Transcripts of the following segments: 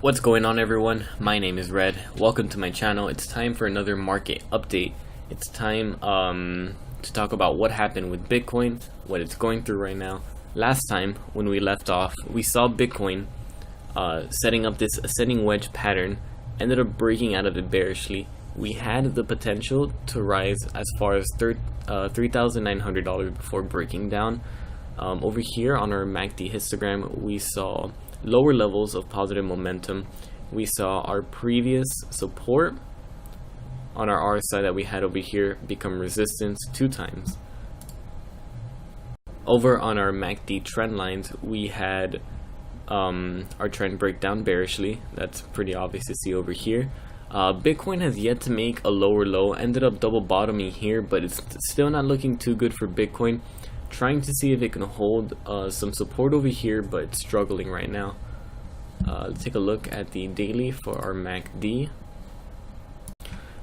What's going on, everyone? My name is Red. Welcome to my channel. It's time for another market update. It's time to talk about what happened with Bitcoin, what it's going through right now. Last time when we left off, we saw Bitcoin setting up this ascending wedge pattern, ended up breaking out of it bearishly. We had the potential to rise as far as $3,900 before breaking down. Over here on our MACD histogram, we saw lower levels of positive momentum. We saw our previous support on our RSI that we had over here become resistance 2 times. Over on our MACD trend lines, we had our trend break down bearishly. That's pretty obvious to see over here. Bitcoin has yet to make a lower low, ended up double bottoming here, but it's still not looking too good for Bitcoin. Trying to see if it can hold some support over here, but it's struggling right now. Let's take a look at the daily for our MACD.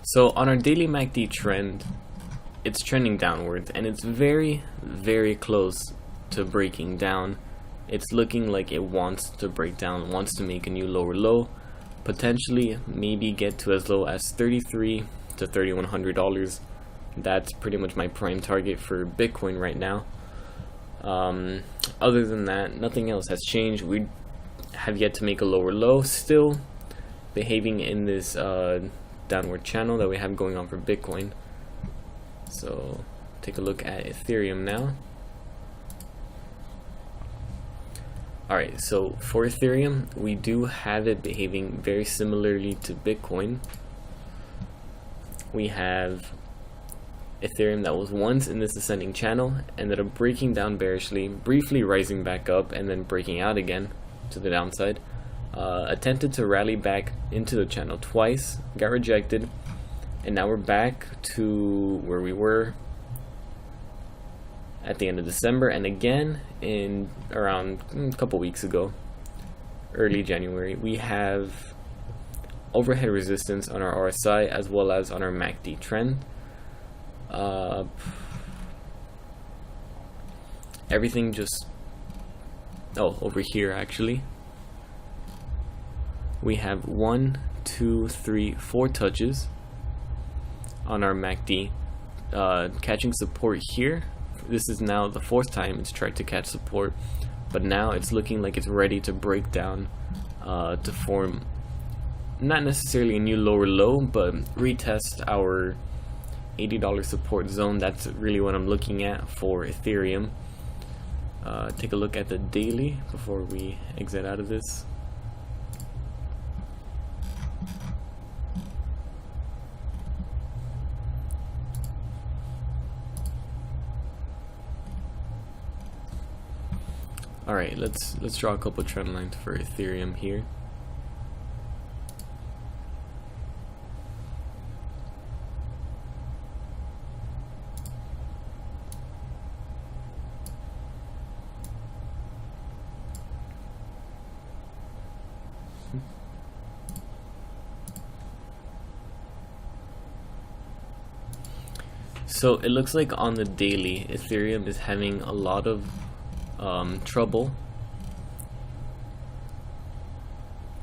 So on our daily MACD trend, it's trending downwards, and it's very, very close to breaking down. It's looking like it wants to break down, wants to make a new lower low, potentially maybe get to as low as $3,300 to $3,100. That's pretty much my prime target for Bitcoin right now. Other than that, nothing else has changed. We have yet to make a lower low, still behaving in this downward channel that we have going on for Bitcoin. So take a look at Ethereum now. Alright, so for Ethereum, we do have it behaving very similarly to Bitcoin. We have Ethereum that was once in this ascending channel, ended up breaking down bearishly, briefly rising back up, and then breaking out again to the downside. Attempted to rally back into the channel twice, got rejected, and now we're back to where we were at the end of December, and again in around a couple weeks ago, early January. We have overhead resistance on our RSI as well as on our MACD trend. Everything just over here actually we have 1, 2, 3, 4 touches on our MACD catching support here. This is now the 4th time it's tried to catch support, but now it's looking like it's ready to break down to form not necessarily a new lower low, but retest our $80 support zone. That's really what I'm looking at for Ethereum. Take a look at the daily before we exit out of this. Alright, let's draw a couple trend lines for Ethereum here. So it looks like on the daily, Ethereum is having a lot of trouble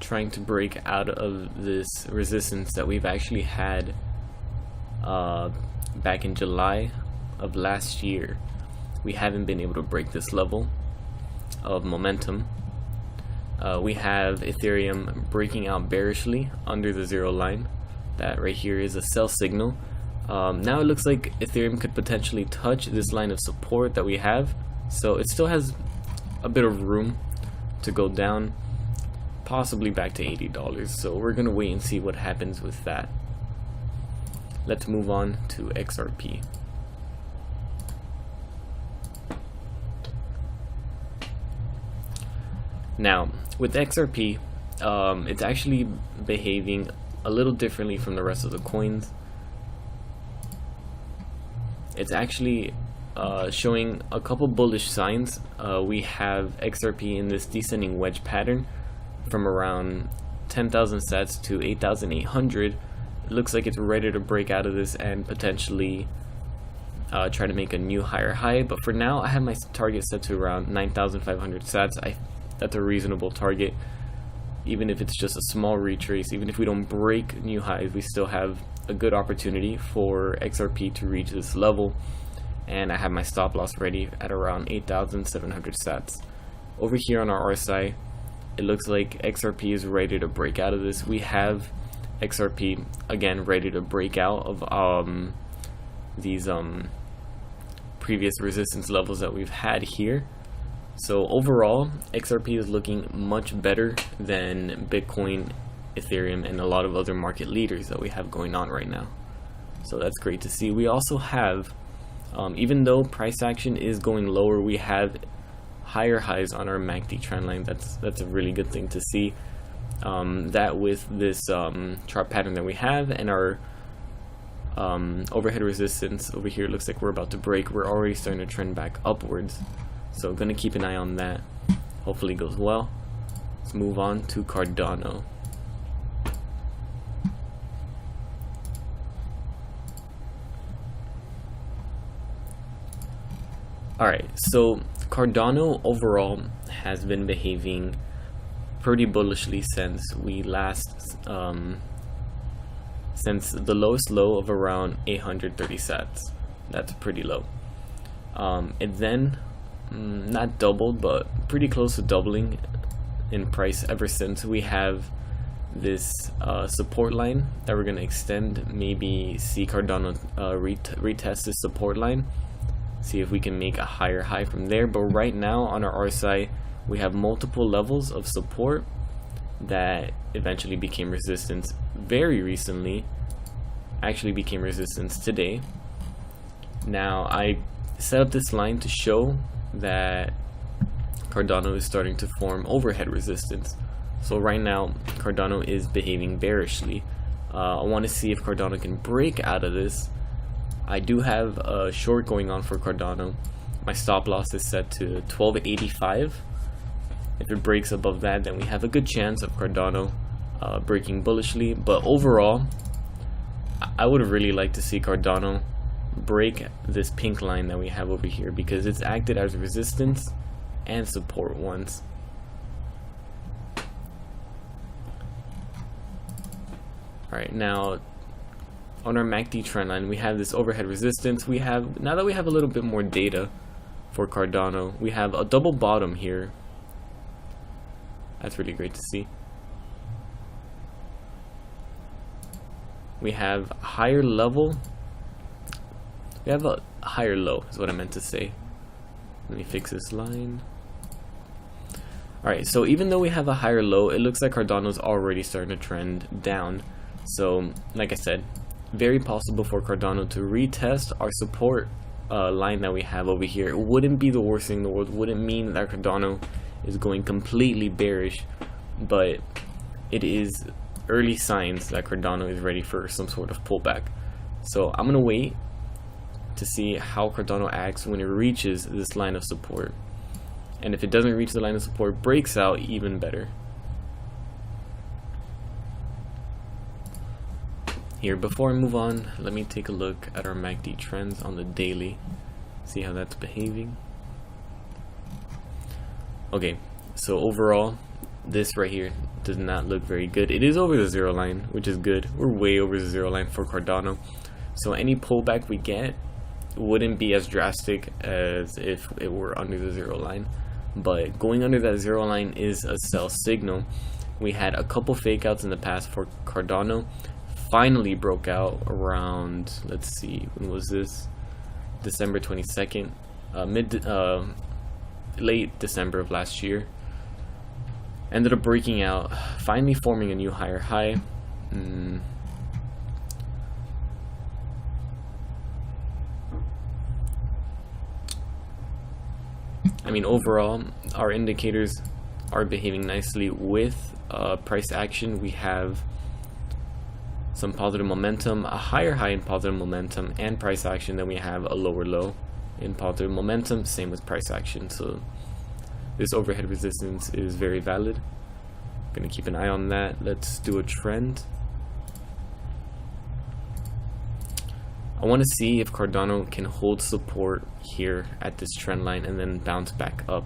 trying to break out of this resistance that we've actually had back in July of last year. We haven't been able to break this level of momentum. We have Ethereum breaking out bearishly under the 0 line. That right here is a sell signal. Now it looks like Ethereum could potentially touch this line of support that we have, so it still has a bit of room to go down, possibly back to $80. So we're gonna wait and see what happens with that. Let's move on to XRP. Now with XRP, it's actually behaving a little differently from the rest of the coins. It's actually showing a couple bullish signs. We have XRP in this descending wedge pattern from around 10,000 sats to 8,800. It looks like it's ready to break out of this and potentially try to make a new higher high. But for now, I have my target set to around 9,500 sats. That's a reasonable target. even if it's just a small retrace, even if we don't break new highs, we still have a good opportunity for XRP to reach this level. And I have my stop loss ready at around 8,700 sats. Over here on our RSI, it looks like XRP is ready to break out of this. We have XRP again ready to break out of these previous resistance levels that we've had here. So overall, XRP is looking much better than Bitcoin, Ethereum, and a lot of other market leaders that we have going on right now. So that's great to see. We also have, even though price action is going lower, we have higher highs on our MACD trend line. That's a really good thing to see. That with this chart pattern that we have and our overhead resistance over here, looks like we're about to break. We're already starting to trend back upwards, so I'm gonna keep an eye on that. Hopefully it goes well. Let's move on to Cardano. Alright, so Cardano overall has been behaving pretty bullishly since we last since the lowest low of around 830 sats. That's pretty low. It then not doubled, but pretty close to doubling in price ever since. We have this support line that we're going to extend, maybe see Cardano retest this support line, see if we can make a higher high from there. But right now on our RSI, we have multiple levels of support that eventually became resistance very recently, actually became resistance today. Now I set up this line to show that Cardano is starting to form overhead resistance. So right now Cardano is behaving bearishly. I want to see if Cardano can break out of this. I do have a short going on for Cardano. My stop loss is set to 1285. If it breaks above that, then we have a good chance of Cardano breaking bullishly. But overall, I would have really liked to see Cardano break this pink line that we have over here, because it's acted as resistance and support once. Alright, now on our MACD trend line, we have this overhead resistance. We have, now that we have a little bit more data for Cardano, we have a double bottom here. That's really great to see. We have a higher level. We have a higher low is what I meant to say. Let me fix this line. Alright, so even though we have a higher low, it looks like Cardano's already starting to trend down. So like I said, very possible for Cardano to retest our support line that we have over here. It wouldn't be the worst thing in the world. Wouldn't mean that Cardano is going completely bearish, but it is early signs that Cardano is ready for some sort of pullback. So I'm gonna wait to see how Cardano acts when it reaches this line of support, and if it doesn't reach the line of support, breaks out, even better. Here, before I move on, let me take a look at our MACD trends on the daily, see how that's behaving. Okay, so overall, this right here does not look very good. It is over the zero line, which is good. We're way over the zero line for Cardano. So any pullback we get wouldn't be as drastic as if it were under the zero line. But going under that zero line is a sell signal. We had a couple fake outs in the past for Cardano. Finally broke out around, let's see, when was this? December 22nd, late December of last year. Ended up breaking out, finally forming a new higher high. I mean, overall, our indicators are behaving nicely with price action. We have some positive momentum, a higher high in positive momentum, and price action. Then we have a lower low in positive momentum, same with price action. So this overhead resistance is very valid. I'm gonna keep an eye on that. Let's do a trend. I want to see if Cardano can hold support here at this trend line and then bounce back up.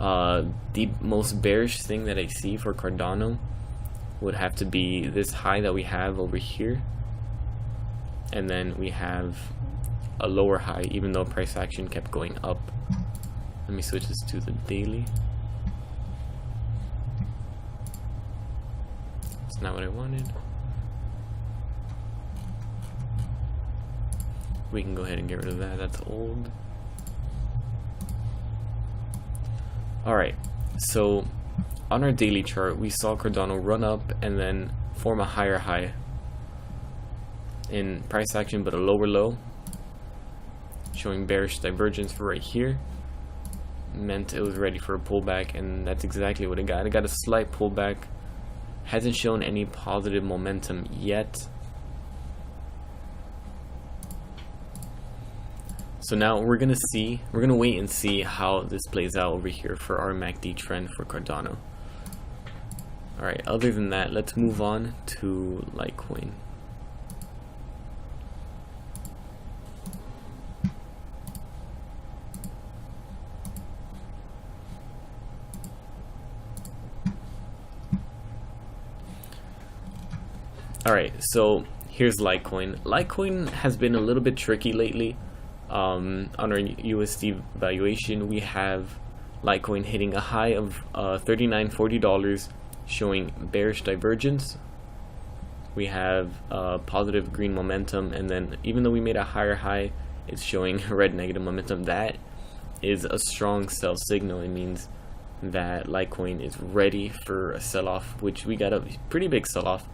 The most bearish thing that I see for Cardano would have to be this high that we have over here, and then we have a lower high, even though price action kept going up. Let me switch this to the daily. It's not what I wanted. We can go ahead and get rid of that. That's old. Alright, so on our daily chart, we saw Cardano run up and then form a higher high in price action, but a lower low, showing bearish divergence for right here. Meant it was ready for a pullback, and that's exactly what it got. It got a slight pullback. Hasn't shown any positive momentum yet. So now we're gonna wait and see how this plays out over here for our MACD trend for Cardano. Alright, other than that, let's move on to Litecoin. Alright, so here's Litecoin. Litecoin has been a little bit tricky lately. On our USD valuation, we have Litecoin hitting a high of $39.40, showing bearish divergence. We have positive green momentum, and then even though we made a higher high, it's showing red negative momentum. That is a strong sell signal. It means that Litecoin is ready for a sell-off, which we got a pretty big sell-off.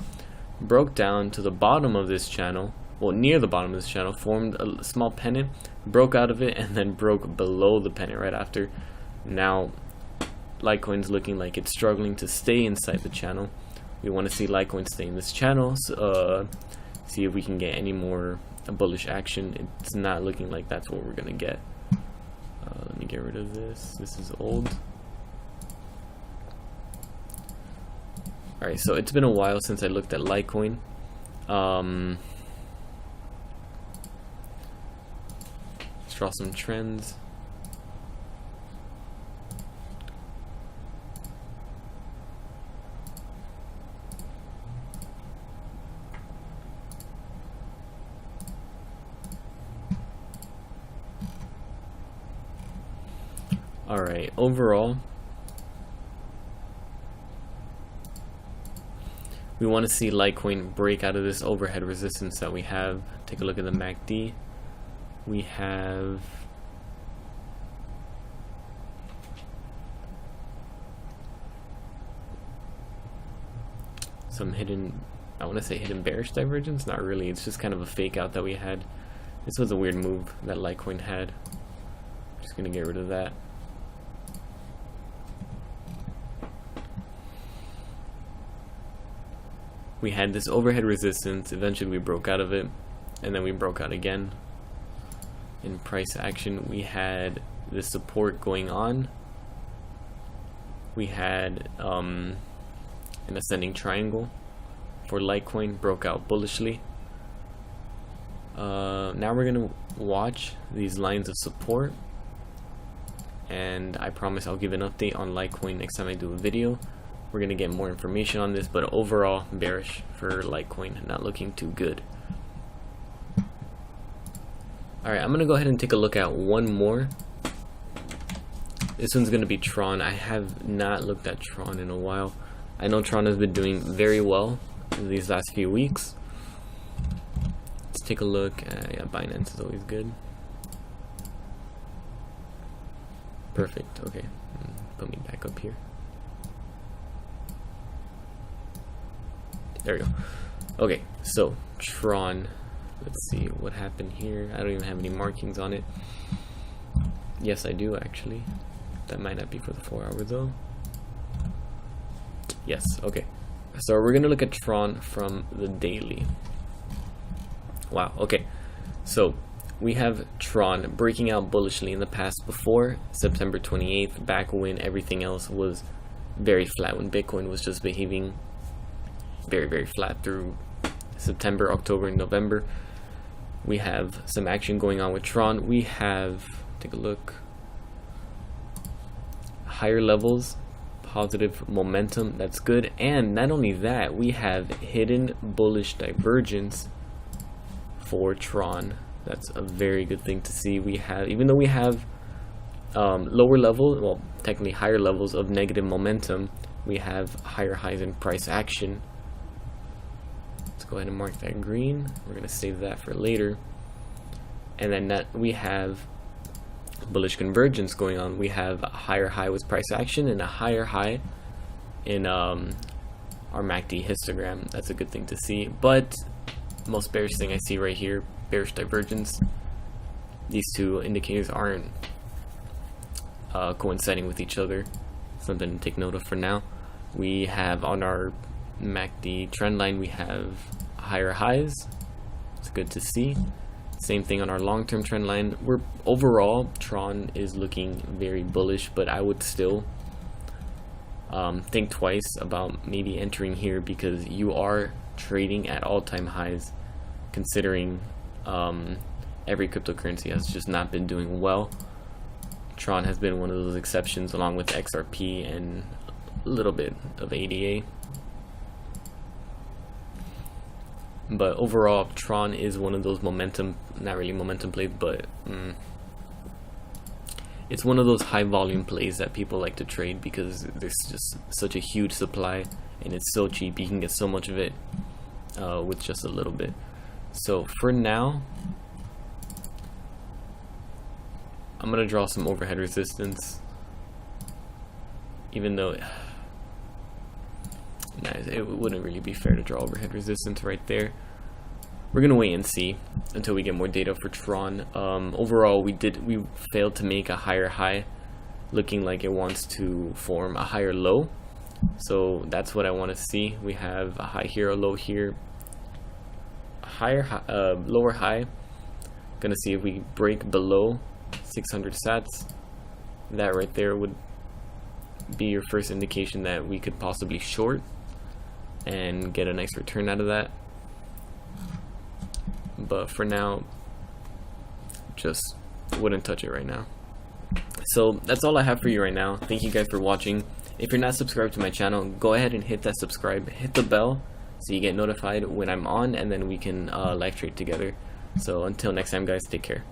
Broke down to the bottom of this channel, well, near the bottom of this channel, formed a small pennant, broke out of it, and then broke below the pennant right after. Now Litecoin's looking like it's struggling to stay inside the channel. We want to see Litecoin stay in this channel, so, see if we can get any more bullish action. It's not looking like that's what we're gonna get. Let me get rid of this. This is old. Alright, so it's been a while since I looked at Litecoin. Let's draw some trends. Alright, overall, we want to see Litecoin break out of this overhead resistance that we have. Take a look at the MACD. We have some hidden, I want to say hidden bearish divergence. Not really, it's just kind of a fake out that we had. This was a weird move that Litecoin had. I'm just going to get rid of that. We had this overhead resistance, eventually we broke out of it, and then we broke out again. In price action, we had this support going on. We had an ascending triangle for Litecoin, broke out bullishly. Now we're gonna watch these lines of support, and I promise I'll give an update on Litecoin next time I do a video. We're gonna get more information on this, but overall bearish for Litecoin, not looking too good. Alright, I'm gonna go ahead and take a look at one more. This one's gonna be Tron. I have not looked at Tron in a while. I know Tron has been doing very well in these last few weeks. Let's take a look. Yeah, Binance is always good. Perfect. Okay, put me back up here. There we go. Okay, so Tron. Let's see what happened here. I don't even have any markings on it. Yes, I do actually. That might not be for the 4 hour though. Yes, okay. So we're gonna look at Tron from the daily. Wow, okay. So we have Tron breaking out bullishly in the past before September 28th, back when everything else was very flat, when Bitcoin was just behaving very, very flat through September, October, and November. We have some action going on with Tron. We have, take a look, higher levels, positive momentum, that's good. And not only that, we have hidden bullish divergence for Tron. That's a very good thing to see. We have, even though we have lower level, well, technically higher levels of negative momentum, we have higher highs in price action. Let's go ahead and mark that green. We're going to save that for later. And then that we have bullish convergence going on. We have a higher high with price action and a higher high in our MACD histogram. That's a good thing to see. But most bearish thing I see right here, bearish divergence. These two indicators aren't coinciding with each other. Something to take note of for now. We have on our MACD trend line, we have higher highs. It's good to see. Same thing on our long-term trend line. We're overall, Tron is looking very bullish, but I would still think twice about maybe entering here, because you are trading at all-time highs, considering every cryptocurrency has just not been doing well. Tron has been one of those exceptions, along with XRP and a little bit of ADA. But overall, Tron is one of those momentum, not really momentum plays, but it's one of those high volume plays that people like to trade, because there's just such a huge supply and it's so cheap. You can get so much of it with just a little bit. So for now, I'm gonna draw some overhead resistance, even though it wouldn't really be fair to draw overhead resistance right there. We're gonna wait and see until we get more data for Tron. Overall, we failed to make a higher high, looking like it wants to form a higher low. So that's what I want to see. We have a high here, a low here, lower high. Gonna see if we break below 600 sats. That right there would be your first indication that we could possibly short and get a nice return out of that. But for now, just wouldn't touch it right now. So that's all I have for you right now. Thank you guys for watching. If you're not subscribed to my channel, go ahead and hit that subscribe, hit the bell so you get notified when I'm on, and then we can live trade together. So until next time guys, take care.